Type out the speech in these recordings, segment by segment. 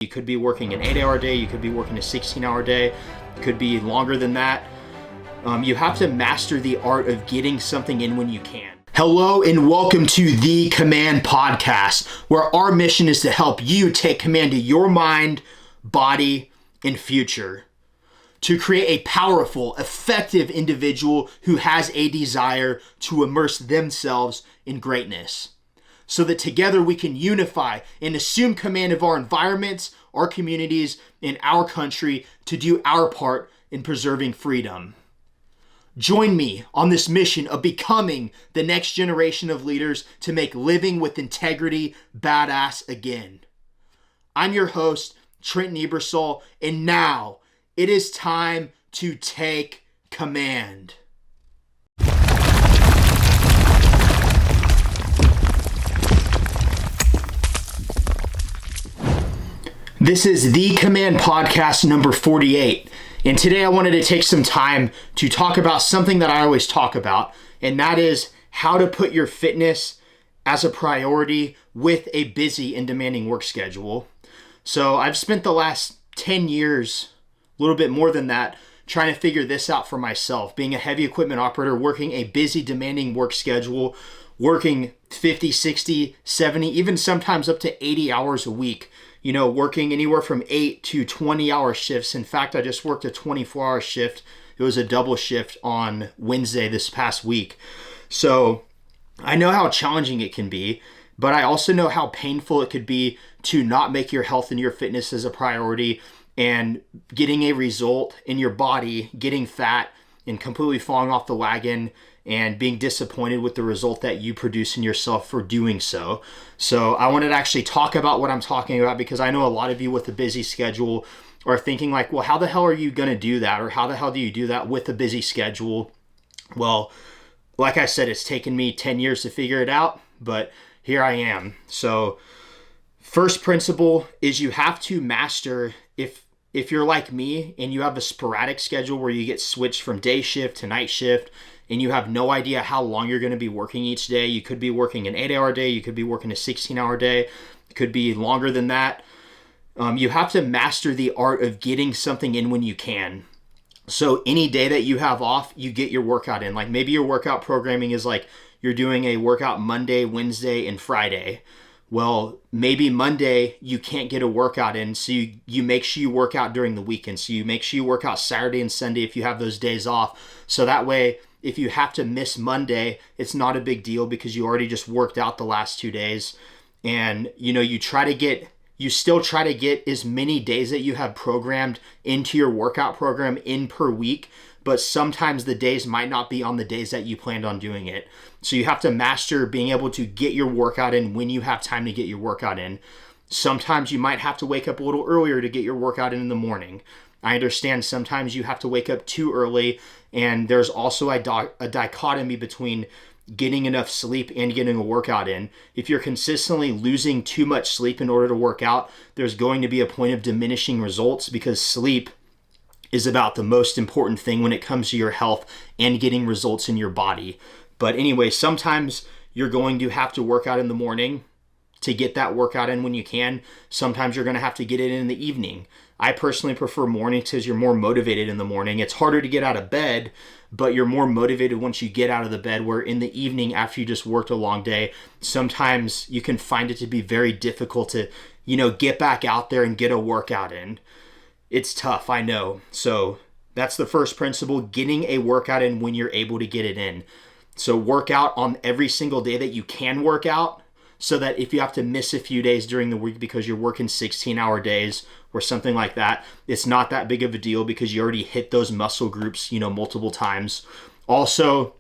You could be working an 8-hour day, you could be working a 16-hour day, it could be longer than that. You have to master the art of getting something in when you can. Hello and welcome to the Command Podcast, where our mission is to help you take command of your mind, body, and future to create a powerful, effective individual who has a desire to immerse themselves in greatness, so that together we can unify and assume command of our environments, our communities, and our country to do our part in preserving freedom. Join me on this mission of becoming the next generation of leaders to make living with integrity badass again. I'm your host, Trent Ebersol, and now it is time to take command. This is the Command Podcast number 48. And today I wanted to take some time to talk about something that I always talk about, and that is how to put your fitness as a priority with a busy and demanding work schedule. So I've spent the last 10 years, a little bit more than that, trying to figure this out for myself. Being a heavy equipment operator, working a busy, demanding work schedule, working 50, 60, 70, even sometimes up to 80 hours a week. You know, working anywhere from 8 to 20-hour shifts. In fact, I just worked a 24-hour shift. It was a double shift on Wednesday this past week. So I know how challenging it can be, but I also know how painful it could be to not make your health and your fitness as a priority and getting a result in your body, getting fat and completely falling off the wagon and being disappointed with the result that you produce in yourself for doing so. So I wanted to actually talk about what I'm talking about, because I know a lot of you with a busy schedule are thinking like, well, how the hell are you going to do that? Or how the hell do you do that with a busy schedule? Well, like I said, it's taken me 10 years to figure it out, but here I am. So first principle is you have to master, if you're like me and you have a sporadic schedule where you get switched from day shift to night shift, and you have no idea how long you're going to be working each day. You could be working an 8-hour day. You could be working a 16-hour day. It could be longer than that. You have to master the art of getting something in when you can. So any day that you have off, you get your workout in. Like maybe your workout programming is like you're doing a workout Monday, Wednesday, and Friday. Well, maybe Monday you can't get a workout in, so you make sure you work out during the weekend. So you make sure you work out Saturday and Sunday if you have those days off. So that way, if you have to miss Monday, it's not a big deal because you already just worked out the last 2 days. And you know, you still try to get as many days that you have programmed into your workout program in per week, but sometimes the days might not be on the days that you planned on doing it. So you have to master being able to get your workout in when you have time to get your workout in. Sometimes you might have to wake up a little earlier to get your workout in the morning. I understand sometimes you have to wake up too early, and there's also a dichotomy between getting enough sleep and getting a workout in. If you're consistently losing too much sleep in order to work out, there's going to be a point of diminishing results, because sleep is about the most important thing when it comes to your health and getting results in your body. But anyway, sometimes you're going to have to work out in the morning to get that workout in when you can. Sometimes you're going to have to get it in the evening. I personally prefer mornings because you're more motivated in the morning. It's harder to get out of bed, but you're more motivated once you get out of the bed, where in the evening after you just worked a long day, sometimes you can find it to be very difficult to, get back out there and get a workout in. It's tough, I know. So that's the first principle, getting a workout in when you're able to get it in. So work out on every single day that you can work out, so that if you have to miss a few days during the week because you're working 16-hour days or something like that, it's not that big of a deal because you already hit those muscle groups, multiple times. Also,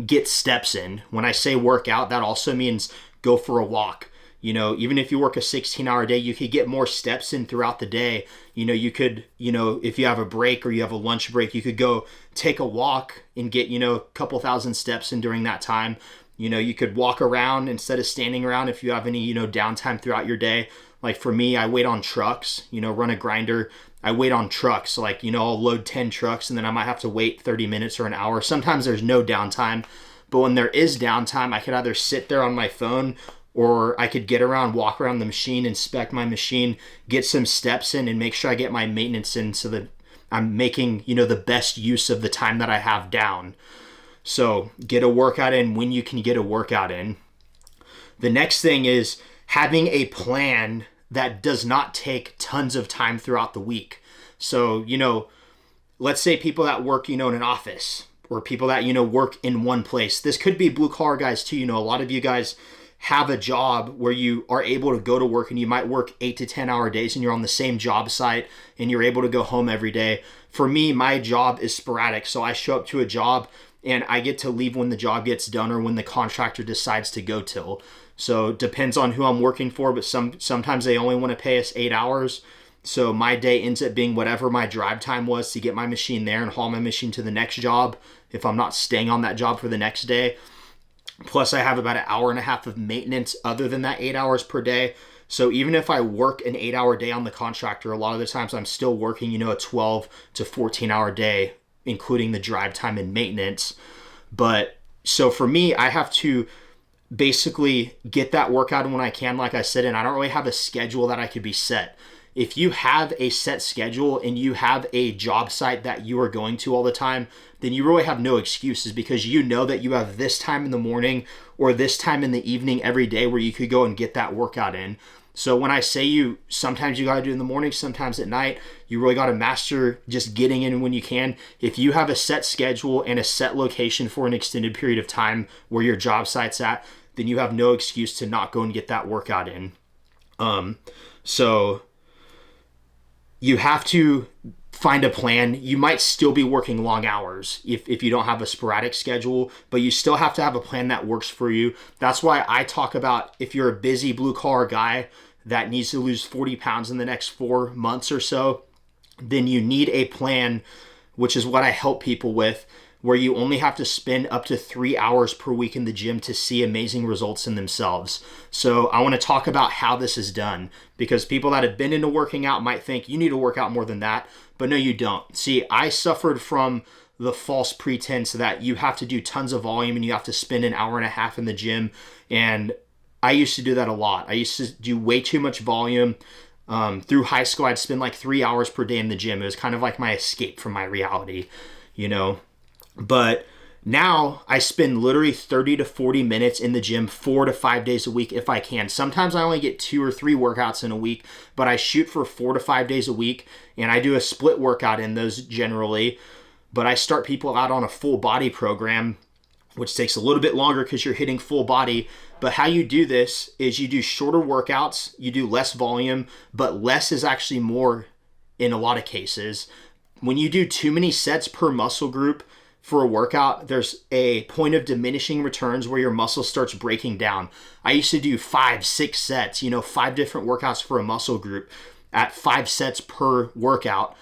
get steps in. When I say work out, that also means go for a walk. Even if you work a 16-hour day, you could get more steps in throughout the day. You could, if you have a break or you have a lunch break, you could go take a walk and get, a couple thousand steps in during that time. You could walk around instead of standing around if you have any, downtime throughout your day. Like for me, I wait on trucks, run a grinder. I wait on trucks. Like, I'll load 10 trucks and then I might have to wait 30 minutes or an hour. Sometimes there's no downtime, but when there is downtime, I could either sit there on my phone or I could get around, walk around the machine, inspect my machine, get some steps in, and make sure I get my maintenance in so that I'm making, the best use of the time that I have down. So get a workout in when you can get a workout in. The next thing is having a plan that does not take tons of time throughout the week. So, let's say people that work, in an office, or people that, work in one place. This could be blue collar guys too. A lot of you guys have a job where you are able to go to work, and you might work 8 to 10 hour days and you're on the same job site and you're able to go home every day. For me, my job is sporadic. So I show up to a job and I get to leave when the job gets done or when the contractor decides to go till. So it depends on who I'm working for, but sometimes they only want to pay us 8 hours. So my day ends up being whatever my drive time was to get my machine there and haul my machine to the next job if I'm not staying on that job for the next day. Plus I have about an hour and a half of maintenance other than that 8 hours per day. So even if I work an 8 hour day on the contractor, a lot of the times I'm still working, a 12 to 14 hour day, including the drive time and maintenance. But so for me, I have to basically get that workout in when I can, like I said, and I don't really have a schedule that I could be set. If you have a set schedule and you have a job site that you are going to all the time, then you really have no excuses, because you know that you have this time in the morning or this time in the evening every day where you could go and get that workout in. So when I say sometimes you got to do it in the morning, sometimes at night, you really got to master just getting in when you can. If you have a set schedule and a set location for an extended period of time where your job site's at, then you have no excuse to not go and get that workout in. So you have to find a plan. You might still be working long hours if you don't have a sporadic schedule, but you still have to have a plan that works for you. That's why I talk about, if you're a busy blue collar guy that needs to lose 40 pounds in the next 4 months or so, then you need a plan, which is what I help people with, where you only have to spend up to 3 hours per week in the gym to see amazing results in themselves. So I want to talk about how this is done, because people that have been into working out might think you need to work out more than that, but no, you don't. See, I suffered from the false pretense that you have to do tons of volume and you have to spend an hour and a half in the gym. And I used to do that a lot. I used to do way too much volume. Through high school, I'd spend like 3 hours per day in the gym. It was kind of like my escape from my reality, But now I spend literally 30 to 40 minutes in the gym 4 to 5 days a week if I can. Sometimes I only get 2 or 3 workouts in a week, but I shoot for 4 to 5 days a week, and I do a split workout in those generally. But I start people out on a full body program, which takes a little bit longer because you're hitting full body. But how you do this is you do shorter workouts, you do less volume, but less is actually more in a lot of cases. When you do too many sets per muscle group for a workout, there's a point of diminishing returns where your muscle starts breaking down. I used to do 5, 6 sets, 5 different workouts for a muscle group at 5 sets per workout.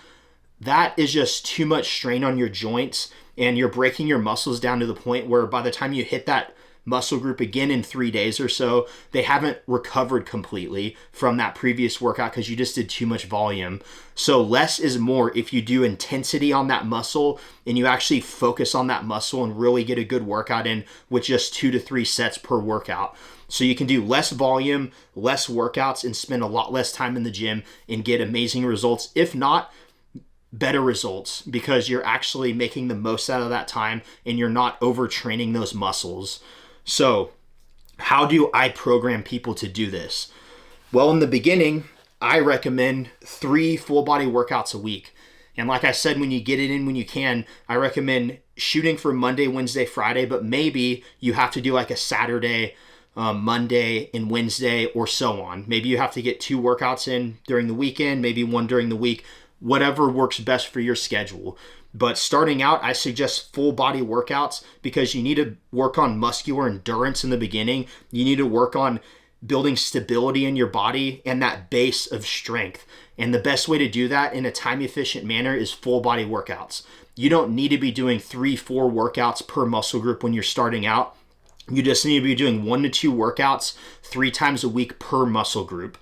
That is just too much strain on your joints, and you're breaking your muscles down to the point where by the time you hit that muscle group again in 3 days or so, they haven't recovered completely from that previous workout because you just did too much volume. So less is more if you do intensity on that muscle and you actually focus on that muscle and really get a good workout in with just 2 to 3 sets per workout. So you can do less volume, less workouts, and spend a lot less time in the gym and get amazing results. If not, better results, because you're actually making the most out of that time and you're not overtraining those muscles. So how do I program people to do this? Well, in the beginning, I recommend 3 full body workouts a week. And like I said, when you get it in when you can, I recommend shooting for Monday, Wednesday, Friday, but maybe you have to do like a Saturday, Monday, and Wednesday, or so on. Maybe you have to get 2 workouts in during the weekend, maybe 1 during the week, whatever works best for your schedule. But starting out, I suggest full body workouts because you need to work on muscular endurance in the beginning. You need to work on building stability in your body and that base of strength. And the best way to do that in a time efficient manner is full body workouts. You don't need to be doing 3, 4 workouts per muscle group when you're starting out. You just need to be doing 1 to 2 workouts 3 times a week per muscle group.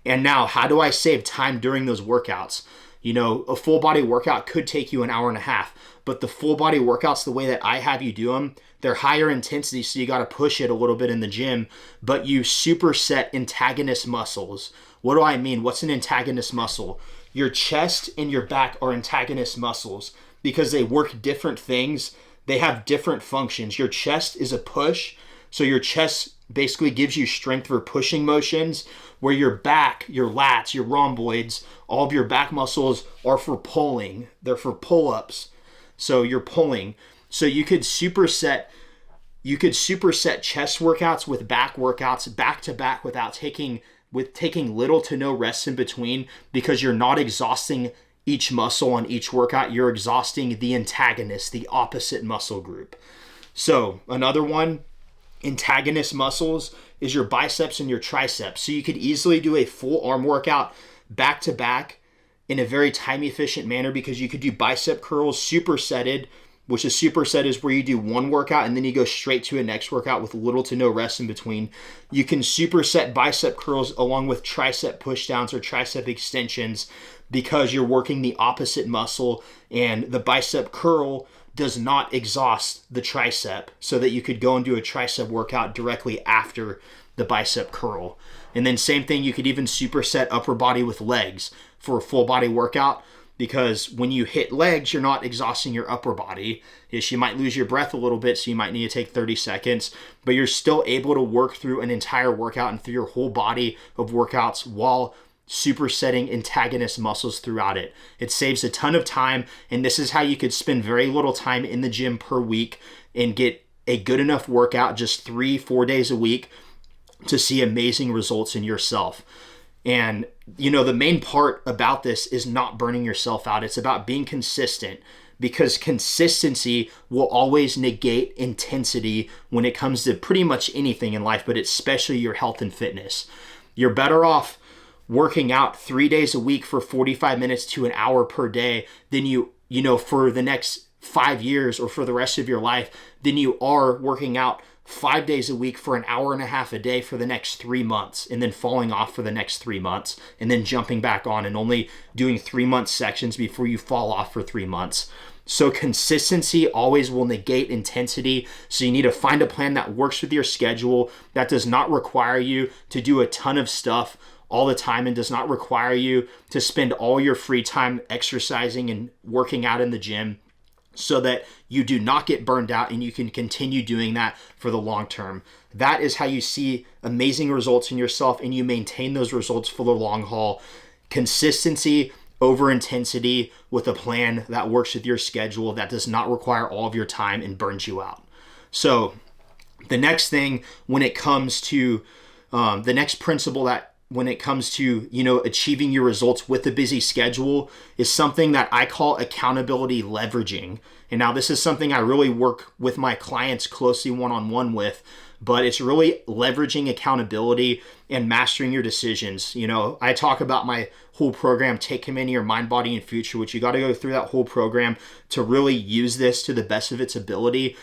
And now, how do I save time during those workouts? A full body workout could take you an hour and a half, but the full body workouts, the way that I have you do them, they're higher intensity, so you got to push it a little bit in the gym, but you superset antagonist muscles. What do I mean? What's an antagonist muscle? Your chest and your back are antagonist muscles because they work different things. They have different functions. Your chest is a push, so your chest basically gives you strength for pushing motions, where your back, your lats, your rhomboids, all of your back muscles are for pulling. They're for pull-ups. So you're pulling. So you could superset chest workouts with back workouts back to back without taking little to no rest in between, because you're not exhausting each muscle on each workout. You're exhausting the antagonist, the opposite muscle group. So another one, antagonist muscles, is your biceps and your triceps. So you could easily do a full arm workout back to back in a very time efficient manner, because you could do bicep curls supersetted, which is superset is where you do one workout and then you go straight to a next workout with little to no rest in between. You can superset bicep curls along with tricep pushdowns or tricep extensions, because you're working the opposite muscle, and the bicep curl does not exhaust the tricep, so that you could go and do a tricep workout directly after the bicep curl. And then same thing, you could even superset upper body with legs for a full body workout, because when you hit legs, you're not exhausting your upper body. Yes, you might lose your breath a little bit, so you might need to take 30 seconds, but you're still able to work through an entire workout and through your whole body of workouts while supersetting antagonist muscles throughout it. It saves a ton of time, and this is how you could spend very little time in the gym per week and get a good enough workout just 3-4 days a week to see amazing results in yourself. And the main part about this is not burning yourself out. It's about being consistent, because consistency will always negate intensity when it comes to pretty much anything in life, but especially your health and fitness. You're better off working out 3 days a week for 45 minutes to an hour per day than you for the next 5 years or for the rest of your life than you are working out 5 days a week for an hour and a half a day for the next 3 months, and then falling off for the next 3 months, and then jumping back on and only doing 3-month sections before you fall off for 3 months. So consistency always will negate intensity. So you need to find a plan that works with your schedule, that does not require you to do a ton of stuff all the time, and does not require you to spend all your free time exercising and working out in the gym, so that you do not get burned out and you can continue doing that for the long term. That is how you see amazing results in yourself, and you maintain those results for the long haul. Consistency over intensity with a plan that works with your schedule, that does not require all of your time and burns you out. So the next thing when it comes to the next principle that when it comes to, achieving your results with a busy schedule is something that I call accountability leveraging. And now this is something I really work with my clients closely one-on-one with, but it's really leveraging accountability and mastering your decisions. I talk about my whole program, Take Command of Your Mind, Body, and Future, which you got to go through that whole program to really use this to the best of its ability.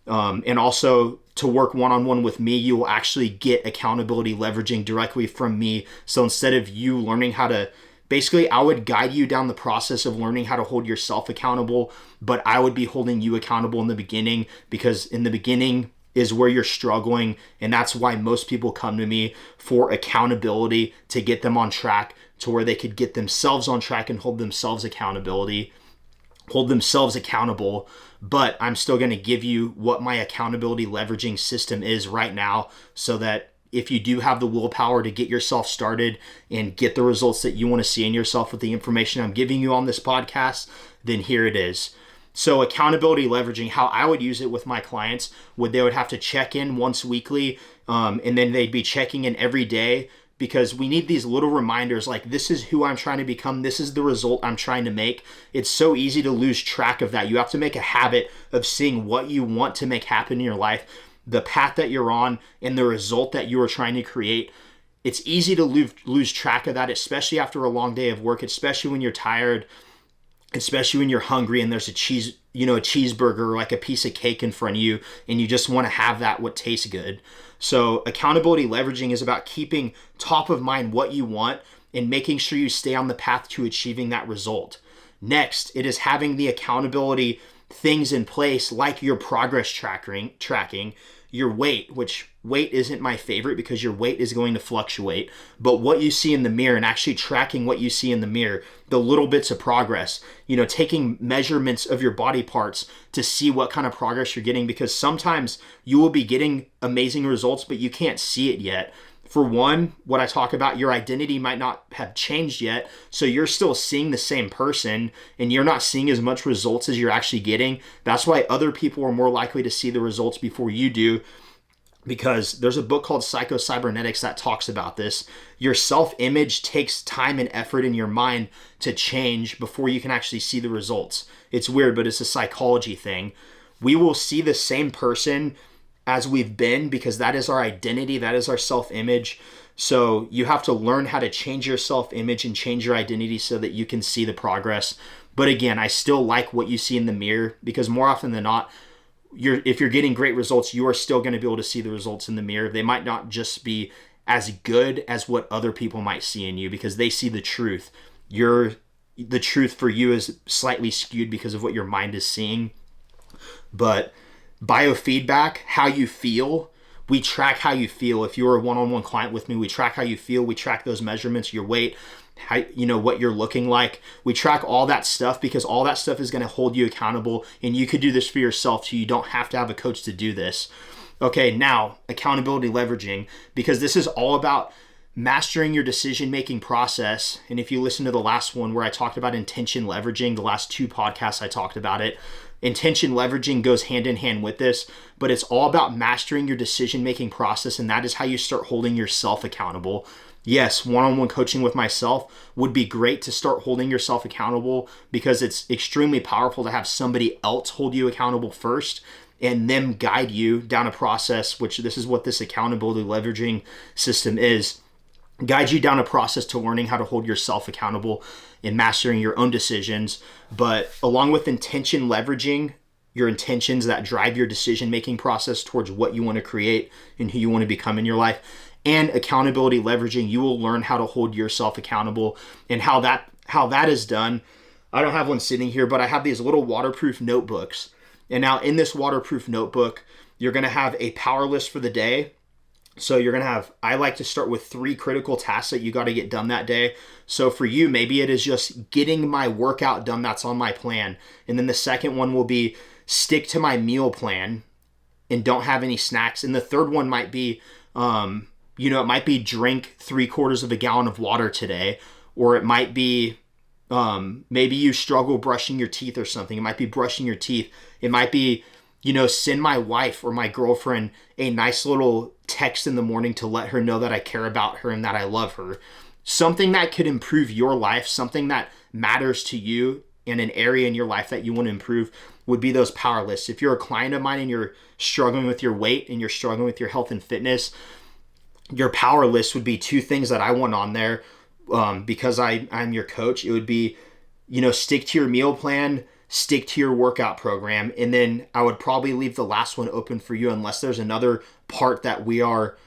And also to work one-on-one with me, you will actually get accountability leveraging directly from me. So instead of you learning how to, basically I would guide you down the process of learning how to hold yourself accountable, but I would be holding you accountable in the beginning, because in the beginning is where you're struggling. And that's why most people come to me for accountability, to get them on track to where they could get themselves on track and hold themselves accountable. But I'm still going to give you what my accountability leveraging system is right now, so that if you do have the willpower to get yourself started and get the results that you want to see in yourself with the information I'm giving you on this podcast, then here it is. So accountability leveraging, how I would use it with my clients, they would have to check in once weekly, and then they'd be checking in every day, because we need these little reminders like, this is who I'm trying to become. This is the result I'm trying to make. It's so easy to lose track of that. You have to make a habit of seeing what you want to make happen in your life, the path that you're on, and the result that you are trying to create. It's easy to lose track of that, especially after a long day of work, especially when you're tired, especially when you're hungry and there's a cheeseburger or like a piece of cake in front of you, and you just want to have that, what tastes good. So accountability leveraging is about keeping top of mind what you want and making sure you stay on the path to achieving that result. Next, it is having the accountability things in place like your progress tracking, your weight, which weight isn't my favorite because your weight is going to fluctuate, but what you see in the mirror and actually tracking what you see in the mirror, the little bits of progress, taking measurements of your body parts to see what kind of progress you're getting, because sometimes you will be getting amazing results, but you can't see it yet. For one, what I talk about, your identity might not have changed yet. So you're still seeing the same person and you're not seeing as much results as you're actually getting. That's why other people are more likely to see the results before you do, because there's a book called Psycho-Cybernetics that talks about this. Your self-image takes time and effort in your mind to change before you can actually see the results. It's weird, but it's a psychology thing. We will see the same person as we've been because that is our identity, that is our self-image. So you have to learn how to change your self-image and change your identity so that you can see the progress. But again, I still like what you see in the mirror, because more often than not, if you're getting great results, you are still going to be able to see the results in the mirror. They might not just be as good as what other people might see in you because they see the truth. The truth for you is slightly skewed because of what your mind is seeing. But biofeedback, how you feel, we track how you feel. If you're a one-on-one client with me, we track how you feel. We track those measurements, your weight, how, what you're looking like. We track all that stuff because all that stuff is going to hold you accountable, and you could do this for yourself too. You don't have to have a coach to do this. Okay, now accountability leveraging, because this is all about mastering your decision-making process. And if you listen to the last one where I talked about intention leveraging, the last 2 podcasts I talked about it, intention leveraging goes hand in hand with this, but it's all about mastering your decision-making process, and that is how you start holding yourself accountable. Yes, one-on-one coaching with myself would be great to start holding yourself accountable, because it's extremely powerful to have somebody else hold you accountable first and them guide you down a process, which this is what this accountability leveraging system is. Guide you down a process to learning how to hold yourself accountable and mastering your own decisions. But along with intention leveraging, your intentions that drive your decision-making process towards what you want to create and who you want to become in your life, and accountability leveraging, you will learn how to hold yourself accountable. And how that is done, I don't have one sitting here, but I have these little waterproof notebooks. And now in this waterproof notebook, you're going to have a power list for the day. So you're going to have, I like to start with 3 critical tasks that you got to get done that day. So for you, maybe it is just getting my workout done. That's on my plan. And then the second one will be stick to my meal plan and don't have any snacks. And the third one might be, it might be drink 3/4 of a gallon of water today, or it might be, maybe you struggle brushing your teeth or something. It might be brushing your teeth. It might be, send my wife or my girlfriend a nice little text in the morning to let her know that I care about her and that I love her. Something that could improve your life, something that matters to you in an area in your life that you want to improve, would be those power lists. If you're a client of mine and you're struggling with your weight and you're struggling with your health and fitness, your power list would be 2 things that I want on there. Because I'm your coach, it would be, stick to your meal plan, stick to your workout program. And then I would probably leave the last one open for you unless there's another part that we are,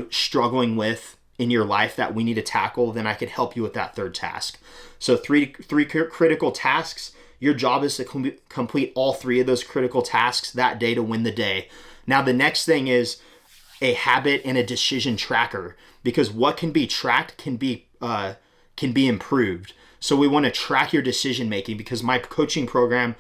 struggling with in your life that we need to tackle, then I could help you with that third task. So three critical tasks. Your job is to complete all 3 of those critical tasks that day to win the day. Now, the next thing is a habit and a decision tracker, because what can be tracked can be improved. So we want to track your decision making, because my coaching program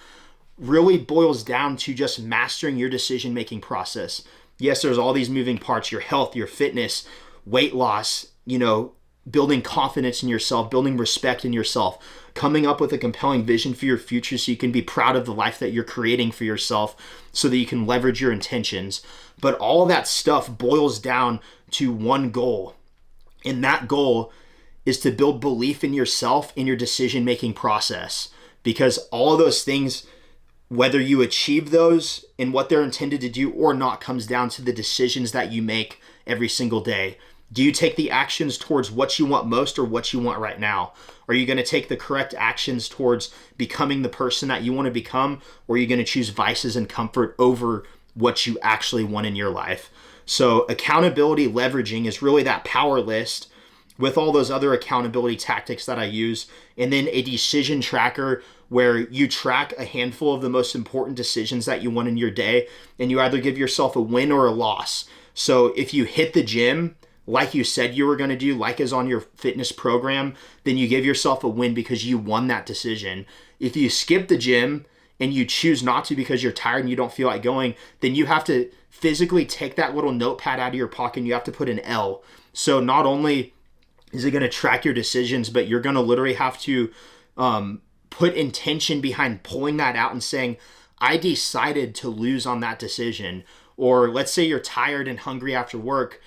really boils down to just mastering your decision making process. Yes, there's all these moving parts: your health, your fitness, weight loss, building confidence in yourself, building respect in yourself, coming up with a compelling vision for your future so you can be proud of the life that you're creating for yourself, so that you can leverage your intentions. But all of that stuff boils down to one goal. And that goal is to build belief in yourself in your decision-making process. Because all of those things, whether you achieve those and what they're intended to do or not, comes down to the decisions that you make every single day. Do you take the actions towards what you want most or what you want right now? Are you going to take the correct actions towards becoming the person that you want to become? Or are you going to choose vices and comfort over what you actually want in your life? So accountability leveraging is really that power list with all those other accountability tactics that I use, and then a decision tracker where you track a handful of the most important decisions that you want in your day, and you either give yourself a win or a loss. So if you hit the gym like you said you were going to do, like is on your fitness program, then you give yourself a win because you won that decision. If you skip the gym and you choose not to because you're tired and you don't feel like going, then you have to physically take that little notepad out of your pocket and you have to put an L. So not only is it going to track your decisions, but you're going to literally have to put intention behind pulling that out and saying, I decided to lose on that decision. Or let's say you're tired and hungry after work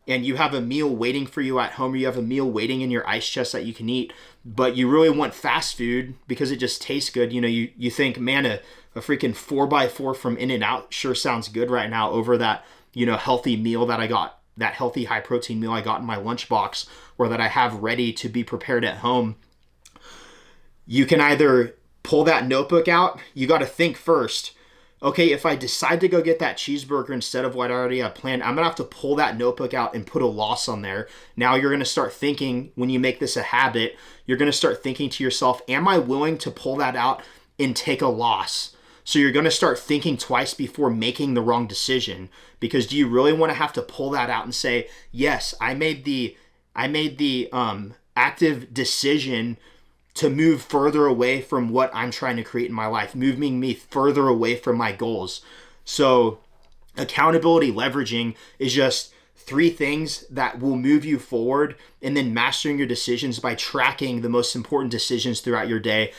and you have a meal waiting for you at home, or you have a meal waiting in your ice chest that you can eat, but you really want fast food because it just tastes good. You know, you think, man, a freaking 4x4 from In-N-Out sure sounds good right now over that, you know, healthy meal that I got, that healthy high protein meal I got in my lunchbox, or that I have ready to be prepared at home. You can either pull that notebook out. You got to think first, okay, if I decide to go get that cheeseburger instead of what I already have planned, I'm going to have to pull that notebook out and put a loss on there. Now you're going to start thinking, when you make this a habit, you're going to start thinking to yourself, am I willing to pull that out and take a loss? So you're going to start thinking twice before making the wrong decision, because do you really want to have to pull that out and say, yes, I made the active decision to move further away from what I'm trying to create in my life, moving me further away from my goals. So accountability leveraging is just 3 things that will move you forward, and then mastering your decisions by tracking the most important decisions throughout your day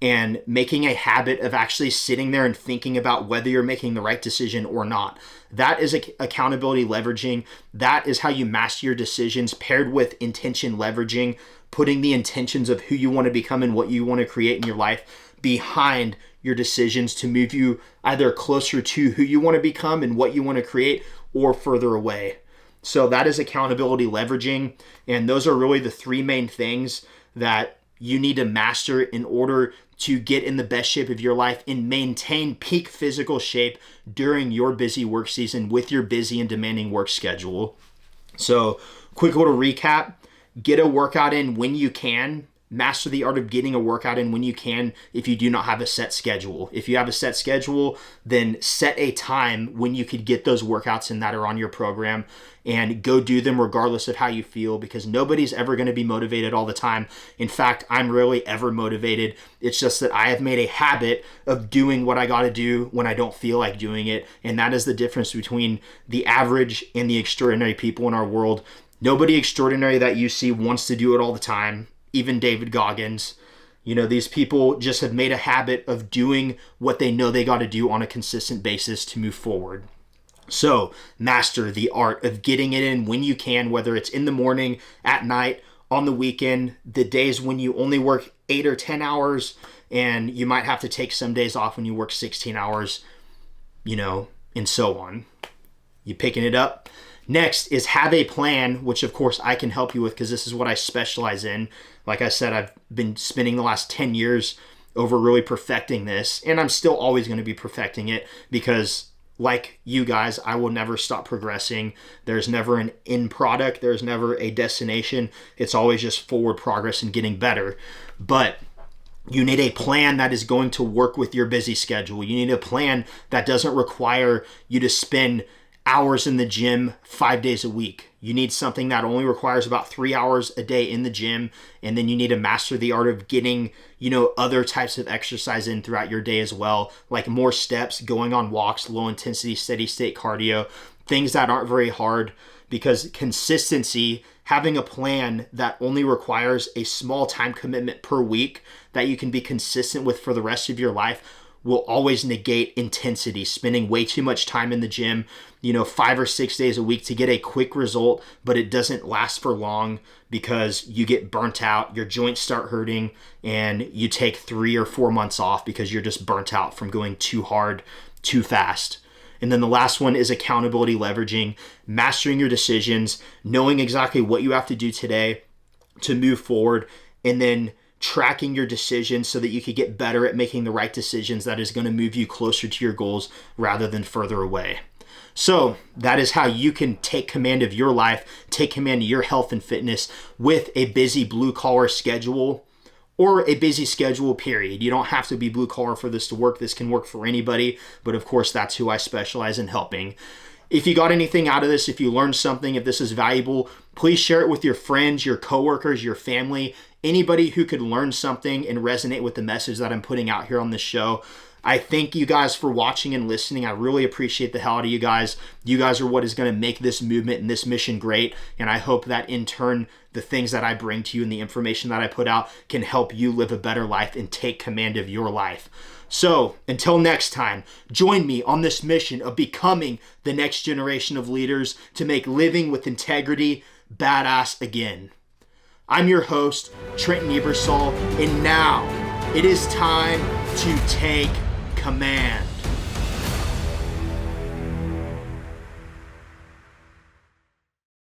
and making a habit of actually sitting there and thinking about whether you're making the right decision or not. That is accountability leveraging. That is how you master your decisions, paired with intention leveraging, putting the intentions of who you want to become and what you want to create in your life behind your decisions to move you either closer to who you want to become and what you want to create, or further away. So that is accountability leveraging. And those are really the 3 main things that you need to master in order to get in the best shape of your life and maintain peak physical shape during your busy work season with your busy and demanding work schedule. So quick little recap: get a workout in when you can. Master the art of getting a workout in when you can if you do not have a set schedule. If you have a set schedule, then set a time when you could get those workouts in that are on your program, and go do them regardless of how you feel, because nobody's ever going to be motivated all the time. In fact, I'm rarely ever motivated. It's just that I have made a habit of doing what I got to do when I don't feel like doing it. And that is the difference between the average and the extraordinary people in our world. Nobody extraordinary that you see wants to do it all the time. Even David Goggins, you know, these people just have made a habit of doing what they know they got to do on a consistent basis to move forward. So master the art of getting it in when you can, whether it's in the morning, at night, on the weekend, the days when you only work 8 or 10 hours, and you might have to take some days off when you work 16 hours, you know, and so on. You picking it up? Next is have a plan, which of course I can help you with because this is what I specialize in. Like I said, I've been spending the last 10 years over really perfecting this, and I'm still always going to be perfecting it because, like you guys, I will never stop progressing. There's never an end product. There's never a destination. It's always just forward progress and getting better. But you need a plan that is going to work with your busy schedule. You need a plan that doesn't require you to spend hours in the gym 5 days a week. You need something that only requires about 3 hours a day in the gym, and then you need to master the art of getting, you know, other types of exercise in throughout your day as well, like more steps, going on walks, low intensity, steady state cardio, things that aren't very hard, because consistency, having a plan that only requires a small time commitment per week that you can be consistent with for the rest of your life, will always negate intensity, spending way too much time in the gym, you know, 5 or 6 days a week to get a quick result, but it doesn't last for long because you get burnt out, your joints start hurting, and you take 3 or 4 months off because you're just burnt out from going too hard, too fast. And then the last one is accountability leveraging, mastering your decisions, knowing exactly what you have to do today to move forward, and then tracking your decisions so that you could get better at making the right decisions that is going to move you closer to your goals rather than further away. So that is how you can take command of your life, take command of your health and fitness with a busy blue collar schedule or a busy schedule period. You don't have to be blue collar for this to work. This can work for anybody, but of course that's who I specialize in helping. If you got anything out of this, if you learned something, if this is valuable, please share it with your friends, your coworkers, your family, anybody who could learn something and resonate with the message that I'm putting out here on this show. I thank you guys for watching and listening. I really appreciate the hell out of you guys. You guys are what is going to make this movement and this mission great. And I hope that in turn, the things that I bring to you and the information that I put out can help you live a better life and take command of your life. So until next time, join me on this mission of becoming the next generation of leaders to make living with integrity badass again. I'm your host, Trenton Ebersol, and now it is time to take command.